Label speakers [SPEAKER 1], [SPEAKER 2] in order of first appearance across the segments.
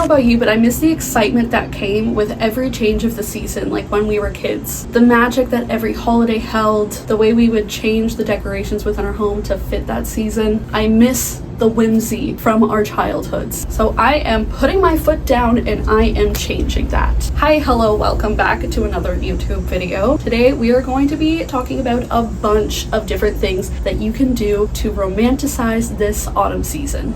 [SPEAKER 1] about you, but I miss the excitement that came with every change of the season, like when we were kids. The magic that every holiday held, the way we would change the decorations within our home to fit that season. I miss the whimsy from our childhoods. So I am putting my foot down and I am changing that. Hi, hello, welcome back to another YouTube video. Today we are going to be talking about a bunch of different things that you can do to romanticize this autumn season.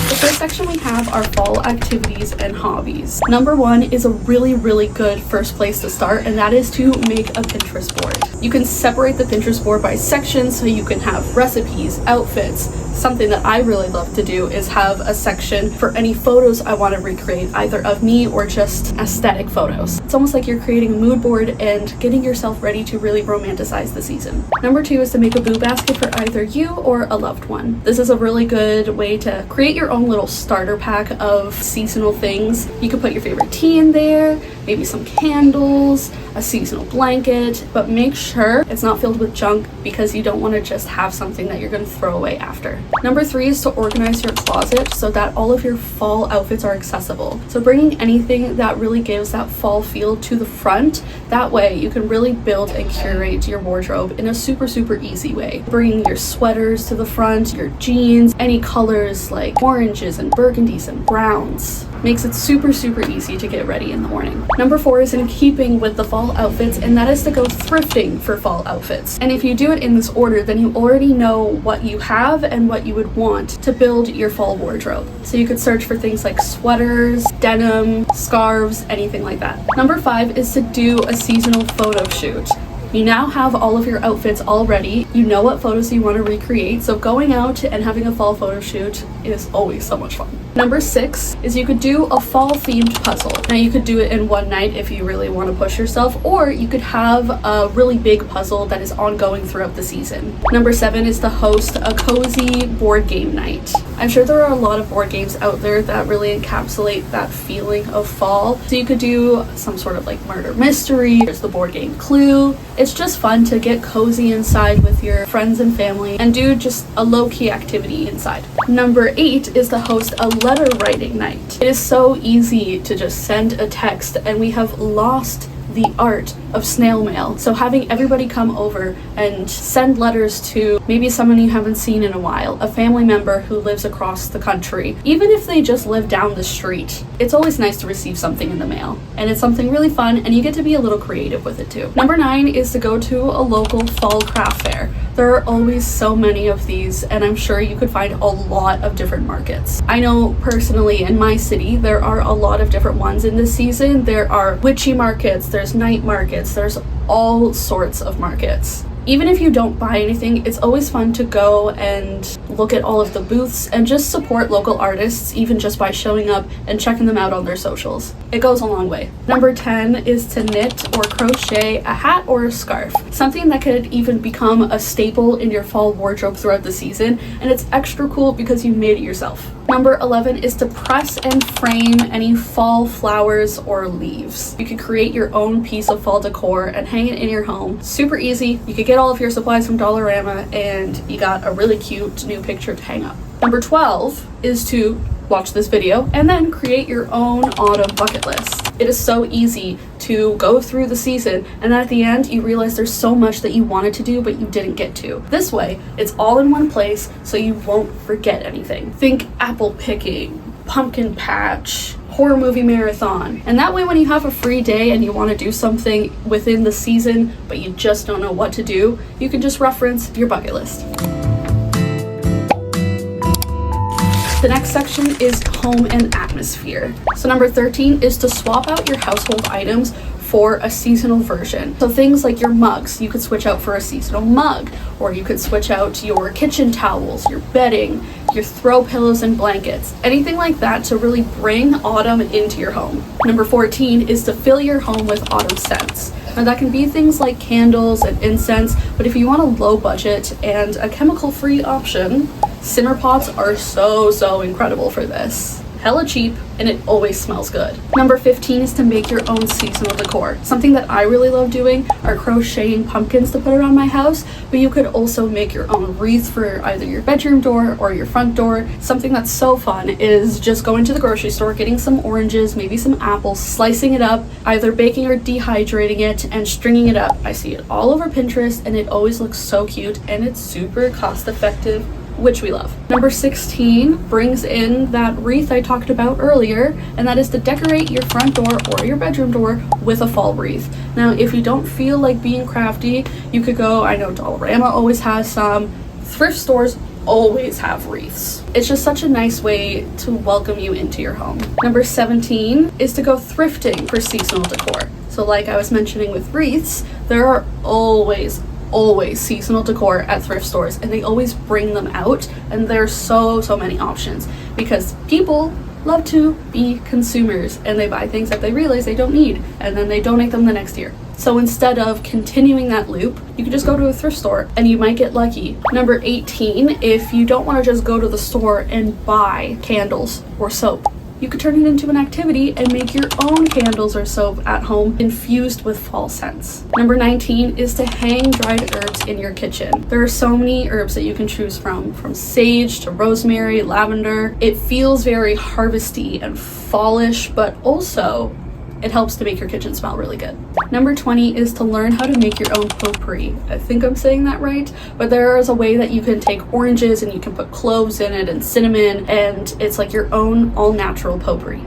[SPEAKER 1] The first section we have are fall activities and hobbies. Number one is a really good first place to start, and that is to make a Pinterest board. You can separate the Pinterest board by sections so you can have recipes, outfits. Something that I really love to do is have a section for any photos I want to recreate, either of me or just aesthetic photos. It's almost like you're creating a mood board and getting yourself ready to really romanticize the season. Number two is to make a boo basket for either you or a loved one. This is a really good way to create your own little starter pack of seasonal things. You could put your favorite tea in there, maybe some candles, a seasonal blanket, but make sure it's not filled with junk because you don't want to just have something that you're going to throw away after. Number three is to organize your closet so that all of your fall outfits are accessible. So bringing anything that really gives that fall feel to the front, that way you can really build and curate your wardrobe in a super easy way. Bringing your sweaters to the front, your jeans, any colors like oranges and burgundies and browns. Makes it super easy to get ready in the morning. Number four is in keeping with the fall outfits, and that is to go thrifting for fall outfits. And if you do it in this order, then you already know what you have and what you would want to build your fall wardrobe. So you could search for things like sweaters, denim, scarves, anything like that. Number five is to do a seasonal photo shoot. You now have all of your outfits all ready. You know what photos you want to recreate, so going out and having a fall photo shoot is always so much fun. Number six is you could do a fall themed puzzle. Now you could do it in one night if you really want to push yourself, or you could have a really big puzzle that is ongoing throughout the season. Number seven is to host a cozy board game night. I'm sure there are a lot of board games out there that really encapsulate that feeling of fall. So you could do some sort of like murder mystery. There's the board game Clue. It's just fun to get cozy inside with your friends and family and do just a low-key activity inside. Number eight is to host a letter writing night. It is so easy to just send a text, and we have lost the art of snail mail. So having everybody come over and send letters to maybe someone you haven't seen in a while, a family member who lives across the country, even if they just live down the street, it's always nice to receive something in the mail. And it's something really fun, and you get to be a little creative with it too. Number nine is to go to a local fall craft fair. There are always so many of these, and I'm sure you could find a lot of different markets. I know personally in my city, there are a lot of different ones in this season. There are witchy markets, there's night markets, there's all sorts of markets. Even if you don't buy anything, it's always fun to go and look at all of the booths and just support local artists, even just by showing up and checking them out on their socials. It goes a long way. Number 10 is to knit or crochet a hat or a scarf. Something that could even become a staple in your fall wardrobe throughout the season, and it's extra cool because you made it yourself. Number 11 is to press and frame any fall flowers or leaves. You can create your own piece of fall decor and hang it in your home. Super easy. You could get all of your supplies from Dollarama and you got a really cute new picture to hang up. Number 12 is to watch this video and then create your own autumn bucket list. It is so easy to go through the season, and at the end you realize there's so much that you wanted to do but you didn't get to. This way, it's all in one place so you won't forget anything. Think apple picking, pumpkin patch, horror movie marathon. And that way when you have a free day and you want to do something within the season but you just don't know what to do, you can just reference your bucket list. The next section is home and atmosphere. So number 13 is to swap out your household items for a seasonal version. So things like your mugs, you could switch out for a seasonal mug, or you could switch out your kitchen towels, your bedding, your throw pillows and blankets, anything like that to really bring autumn into your home. Number 14 is to fill your home with autumn scents. Now that can be things like candles and incense, but if you want a low budget and a chemical-free option, simmer pots are so incredible for this. hella cheap, and it always smells good. Number 15 is to make your own seasonal decor. Something that I really love doing are crocheting pumpkins to put around my house, but you could also make your own wreath for either your bedroom door or your front door. Something that's so fun is just going to the grocery store, getting some oranges, maybe some apples, slicing it up, either baking or dehydrating it, and stringing it up. I see it all over Pinterest, and it always looks so cute, and it's super cost effective, which we love. Number 16 brings in that wreath I talked about earlier, and that is to decorate your front door or your bedroom door with a fall wreath. Now, if you don't feel like being crafty, you could go, I know Dollarama always has some, thrift stores always have wreaths. It's just such a nice way to welcome you into your home. Number 17 is to go thrifting for seasonal decor. So like I was mentioning with wreaths, there are always seasonal decor at thrift stores, and they always bring them out, and there's so many options because people love to be consumers, and they buy things that they realize they don't need, and then they donate them the next year. So instead of continuing that loop, you can just go to a thrift store and you might get lucky. Number 18, if you don't want to just go to the store and buy candles or soap, you could turn it into an activity and make your own candles or soap at home infused with fall scents. Number 19 is to hang dried herbs in your kitchen. There are so many herbs that you can choose from sage to rosemary, lavender. It feels very harvesty and fallish, but also it helps to make your kitchen smell really good. Number 20 is to learn how to make your own potpourri. I think I'm saying that right, but there is a way that you can take oranges and you can put cloves in it and cinnamon, and it's like your own all-natural potpourri.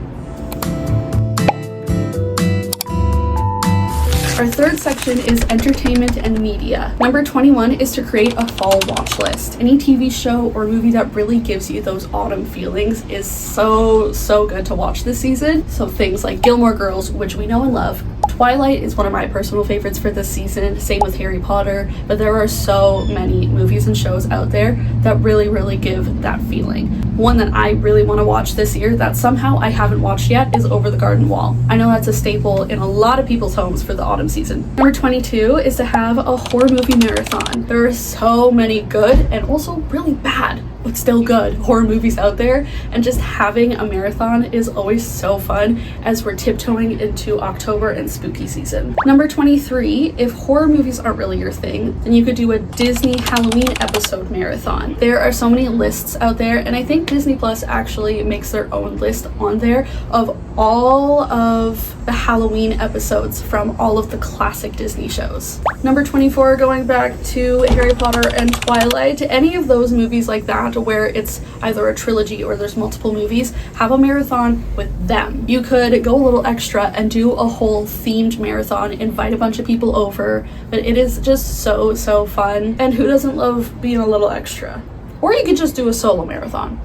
[SPEAKER 1] Our third section is entertainment and media. Number 21 is to create a fall watch list. Any TV show or movie that really gives you those autumn feelings is so good to watch this season. So things like Gilmore Girls, which we know and love. Twilight is one of my personal favorites for this season, same with Harry Potter, but there are so many movies and shows out there that really give that feeling. One that I really want to watch this year that somehow I haven't watched yet is Over the Garden Wall. I know that's a staple in a lot of people's homes for the autumn season. Number 22 is to have a horror movie marathon. There are so many good and also really bad, but still good horror movies out there, and just having a marathon is always so fun as we're tiptoeing into October and spooky season. Number 23, if horror movies aren't really your thing, then you could do a Disney Halloween episode marathon. There are so many lists out there, and I think Disney Plus actually makes their own list on there of all of the Halloween episodes from all of the classic Disney shows. Number 24, going back to Harry Potter and Twilight, any of those movies like that where it's either a trilogy or there's multiple movies, have a marathon with them. You could go a little extra and do a whole themed marathon, invite a bunch of people over, but it is just so fun, and who doesn't love being a little extra? Or you could just do a solo marathon.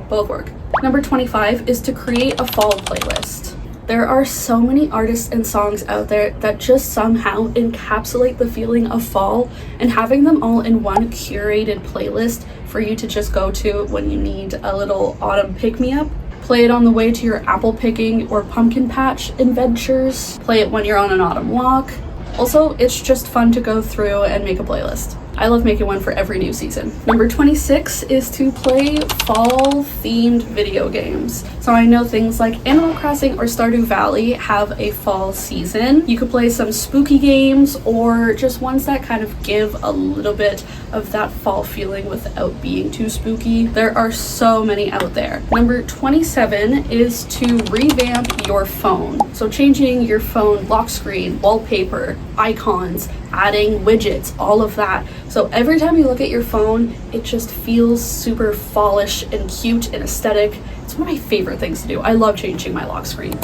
[SPEAKER 1] Both work. Number 25 is to create a fall playlist. There are so many artists and songs out there that just somehow encapsulate the feeling of fall, and having them all in one curated playlist for you to just go to when you need a little autumn pick-me-up. Play it on the way to your apple picking or pumpkin patch adventures. Play it when you're on an autumn walk. Also, it's just fun to go through and make a playlist. I love making one for every new season. Number 26 is to play fall-themed video games. So I know things like Animal Crossing or Stardew Valley have a fall season. You could play some spooky games or just ones that kind of give a little bit of that fall feeling without being too spooky. There are so many out there. Number 27 is to revamp your phone. So changing your phone lock screen, wallpaper, icons, adding widgets, all of that. So every time you look at your phone, it just feels super fallish and cute and aesthetic. It's one of my favorite things to do. I love changing my lock screen.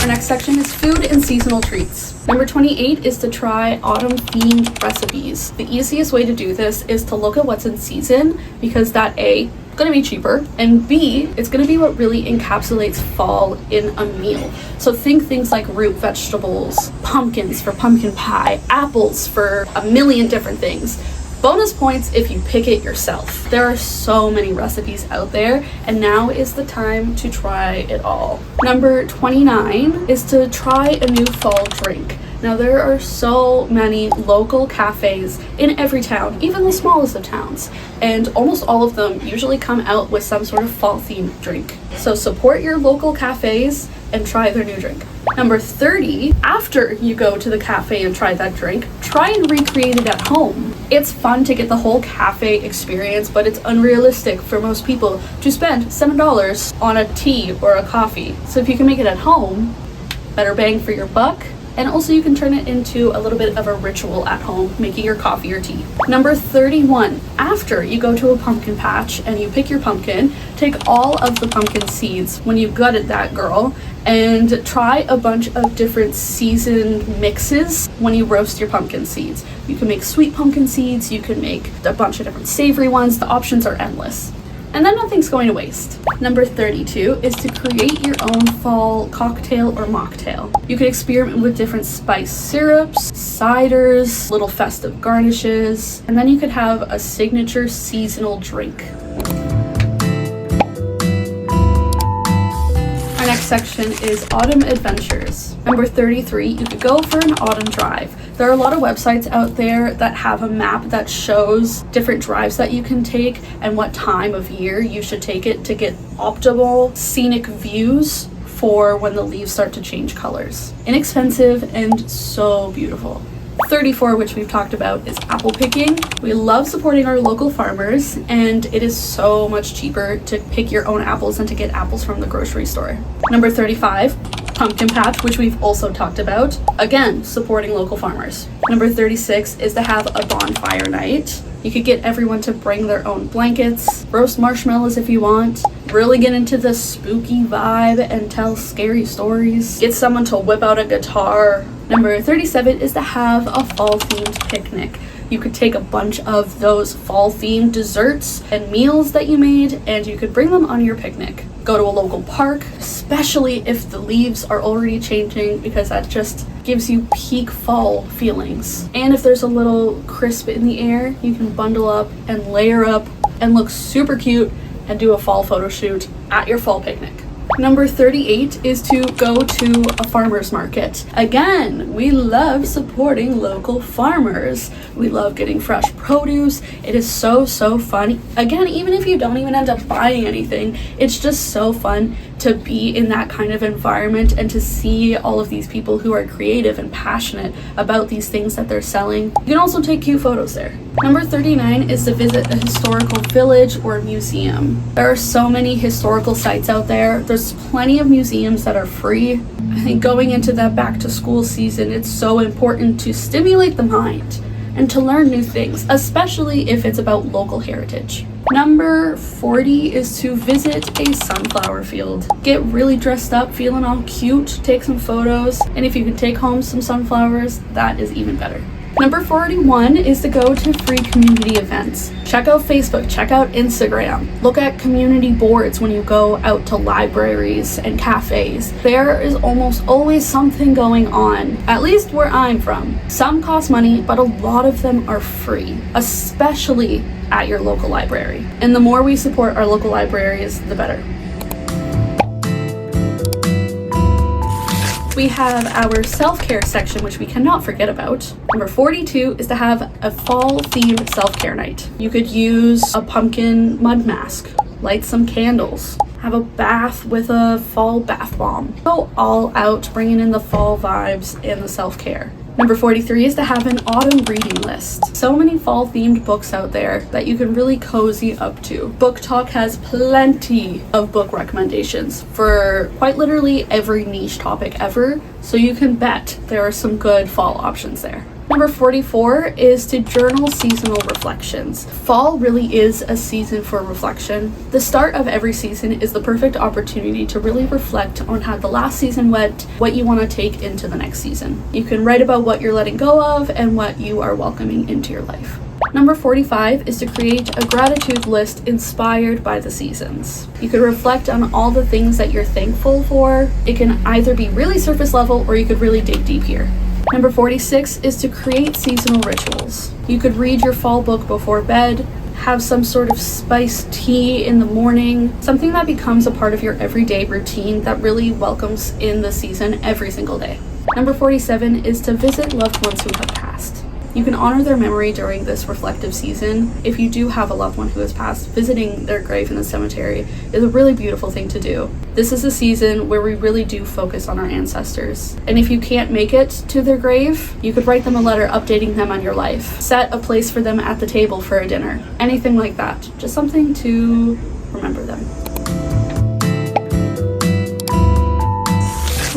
[SPEAKER 1] Our next section is food and seasonal treats. Number 28 is to try autumn-themed recipes. The easiest way to do this is to look at what's in season, because that A, going to be cheaper, and B, it's going to be what really encapsulates fall in a meal. So think things like root vegetables, pumpkins for pumpkin pie, apples for a million different things. Bonus points if you pick it yourself. There are so many recipes out there, and now is the time to try it all. Number 29 is to try a new fall drink. Now there are so many local cafes in every town, even the smallest of towns, and almost all of them usually come out with some sort of fall themed drink. So support your local cafes and try their new drink. Number 30, after you go to the cafe and try that drink, try and recreate it at home. It's fun to get the whole cafe experience, but it's unrealistic for most people to spend $7 on a tea or a coffee. So if you can make it at home, better bang for your buck. And also you can turn it into a little bit of a ritual at home, making your coffee or tea. Number 31, after you go to a pumpkin patch and you pick your pumpkin, take all of the pumpkin seeds when you gutted that girl and try a bunch of different seasoned mixes when you roast your pumpkin seeds. You can make sweet pumpkin seeds, you can make a bunch of different savory ones. The options are endless. And then nothing's going to waste. Number 32 is to create your own fall cocktail or mocktail. You can experiment with different spice syrups, ciders, little festive garnishes, and then you could have a signature seasonal drink. Our next section is autumn adventures. Number 33, you could go for an autumn drive. There are a lot of websites out there that have a map that shows different drives that you can take and what time of year you should take it to get optimal scenic views for when the leaves start to change colors. Inexpensive and so beautiful. 34, which we've talked about, is apple picking. We love supporting our local farmers, and it is so much cheaper to pick your own apples than to get apples from the grocery store. Number 35, pumpkin patch, which we've also talked about. Again, supporting local farmers. Number 36 is to have a bonfire night. You could get everyone to bring their own blankets, roast marshmallows if you want, really get into the spooky vibe and tell scary stories. Get someone to whip out a guitar. Number 37 is to have a fall themed picnic. You could take a bunch of those fall themed desserts and meals that you made and you could bring them on your picnic. Go to a local park, especially if the leaves are already changing, because that just gives you peak fall feelings. And if there's a little crisp in the air, you can bundle up and layer up and look super cute and do a fall photo shoot at your fall picnic. Number 38 is to go to a farmer's market. Again, we love supporting local farmers. We love getting fresh produce. It is so fun. Again, even if you don't even end up buying anything, it's just so fun to be in that kind of environment and to see all of these people who are creative and passionate about these things that they're selling. You can also take cute photos there. Number 39 is to visit a historical village or museum. There are so many historical sites out there. There's plenty of museums that are free. I think going into that back to school season, it's so important to stimulate the mind and to learn new things, especially if it's about local heritage. Number 40 is to visit a sunflower field. Get really dressed up, feeling all cute, take some photos, and if you can take home some sunflowers, that is even better. Number 41 is to go to free community events. Check out Facebook, check out Instagram. Look at community boards when you go out to libraries and cafes. There is almost always something going on, at least where I'm from. Some cost money, but a lot of them are free, especially at your local library. And the more we support our local libraries, the better. We have our self-care section, which we cannot forget about. Number 42 is to have a fall-themed self-care night. You could use a pumpkin mud mask, light some candles, have a bath with a fall bath bomb. Go all out, bringing in the fall vibes and the self-care. Number 43 is to have an autumn reading list. So many fall themed books out there that you can really cozy up to. Book Talk has plenty of book recommendations for quite literally every niche topic ever, so you can bet there are some good fall options there. Number 44 is to journal seasonal reflections. Fall really is a season for reflection. The start of every season is the perfect opportunity to really reflect on how the last season went, what you want to take into the next season. You can write about what you're letting go of and what you are welcoming into your life. Number 45 is to create a gratitude list inspired by the seasons. You could reflect on all the things that you're thankful for. It can either be really surface level or you could really dig deep here. Number 46 is to create seasonal rituals. You could read your fall book before bed, have some sort of spiced tea in the morning, something that becomes a part of your everyday routine that really welcomes in the season every single day. Number 47 is to visit loved ones who have passed. You can honor their memory during this reflective season. If you do have a loved one who has passed, visiting their grave in the cemetery is a really beautiful thing to do. This is a season where we really do focus on our ancestors. And if you can't make it to their grave, you could write them a letter updating them on your life. Set a place for them at the table for a dinner. Anything like that. Just something to remember them.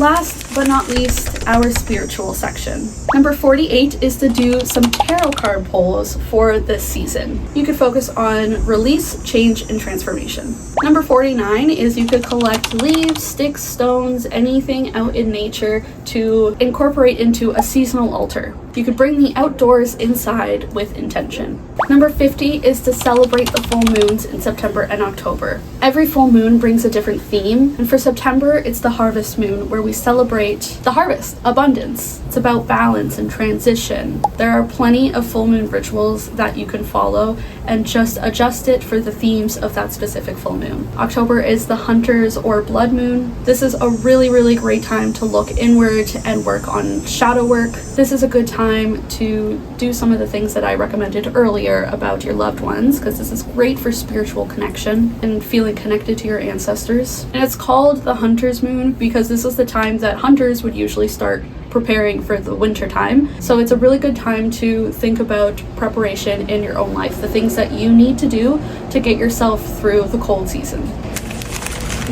[SPEAKER 1] Last but not least, our spiritual section. Number 48 is to do some tarot card pulls for this season. You could focus on release, change, and transformation. Number 49 is you could collect leaves, sticks, stones, anything out in nature to incorporate into a seasonal altar. You could bring the outdoors inside with intention. Number 50 is to celebrate the full moons in September and October. Every full moon brings a different theme, and for September, it's the harvest moon where we celebrate the harvest, abundance. It's about balance and transition. There are plenty of full moon rituals that you can follow and just adjust it for the themes of that specific full moon. October is the hunter's or blood moon. This is a really, really great time to look inward and work on shadow work. This is a good time to do some of the things that I recommended earlier about your loved ones, because this is great for spiritual connection and feeling connected to your ancestors. And it's called the hunter's moon because this is the time that hunters would usually start preparing for the winter time. So it's a really good time to think about preparation in your own life, the things that you need to do to get yourself through the cold season.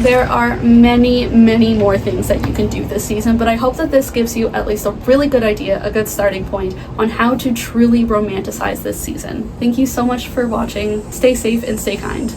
[SPEAKER 1] There are many, many more things that you can do this season, but I hope that this gives you at least a really good idea, a good starting point on how to truly romanticize this season. Thank you so much for watching. Stay safe and stay kind.